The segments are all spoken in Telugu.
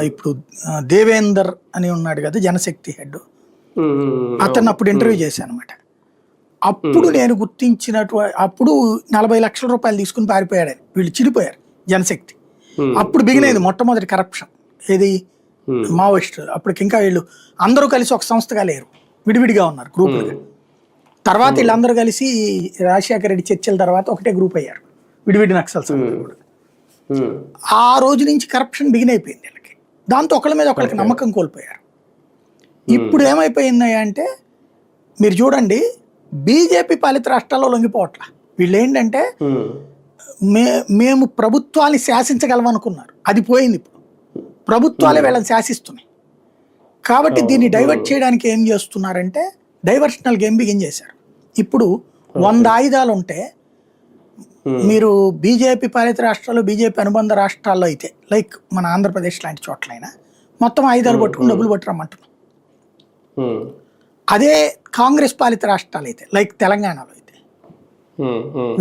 ఇప్పుడు దేవేందర్ అని ఉన్నాడు కదా జనశక్తి హెడ్, అతను అప్పుడు ఇంటర్వ్యూ చేశాను అనమాట. అప్పుడు నేను అప్పుడు 40 లక్షల రూపాయలు తీసుకుని పారిపోయాడు. వీళ్ళు చిడిపోయారు జనశక్తి. అప్పుడు బిగినైంది మొట్టమొదటి కరప్షన్. ఏది మావోయిస్టులు. అప్పటికి ఇంకా వీళ్ళు అందరూ కలిసి ఒక సంస్థగా లేరు, విడివిడిగా ఉన్నారు గ్రూపులుగా. తర్వాత వీళ్ళందరూ కలిసి రాజశేఖర రెడ్డి చర్చల తర్వాత ఒకటే గ్రూప్ అయ్యారు, విడివిడి నక్సల్స్. ఆ రోజు నుంచి కరప్షన్ బిగిన్ అయిపోయింది వీళ్ళకి. దాంతో ఒకళ్ళ మీద ఒకళ్ళకి నమ్మకం కోల్పోయారు. ఇప్పుడు ఏమైపోయింది అంటే మీరు చూడండి, బీజేపీ పాలిత రాష్ట్రాల్లో లొంగిపోవట్ల. వీళ్ళు ఏంటంటే మేము ప్రభుత్వాన్ని శాసించగలమనుకున్నారు, అది పోయింది. ఇప్పుడు ప్రభుత్వాలే వీళ్ళని శాసిస్తున్నాయి. కాబట్టి దీన్ని డైవర్ట్ చేయడానికి ఏం చేస్తున్నారంటే డైవర్షనల్ గేమ్ బిగిన్ చేశారు. ఇప్పుడు 100 ఆయుధాలు ఉంటే మీరు బీజేపీ పాలిత రాష్ట్రాలు, బీజేపీ అనుబంధ రాష్ట్రాల్లో అయితే లైక్ మన ఆంధ్రప్రదేశ్ లాంటి చోట్లైనా మొత్తం ఆయుధాలు పట్టుకుని డబ్బులు పట్టురమ్మంటున్నాం. అదే కాంగ్రెస్ పాలిత రాష్ట్రాలు అయితే లైక్ తెలంగాణలో అయితే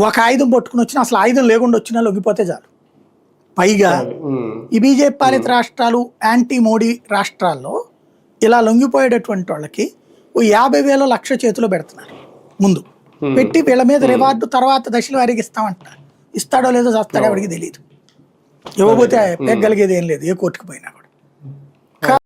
ఒక ఆయుధం పట్టుకుని వచ్చినా, అసలు ఆయుధం లేకుండా వచ్చినా లొంగిపోతే చాలు. పైగా ఈ బీజేపీ పాలిత రాష్ట్రాలు, యాంటీ మోడీ రాష్ట్రాల్లో ఇలా లొంగిపోయేటటువంటి వాళ్ళకి 50,000 లక్ష చేతిలో పెడుతున్నారు. ముందు పెట్టి వీళ్ళ మీద రివార్డు తర్వాత దశల వారికి ఇస్తామంటున్నారు. ఇస్తాడో లేదో చేస్తాడో ఎవరికి తెలియదు. ఇవ్వబోతే పెగ్గలిగేది ఏం లేదు, ఏ కోర్టుకు పోయినా.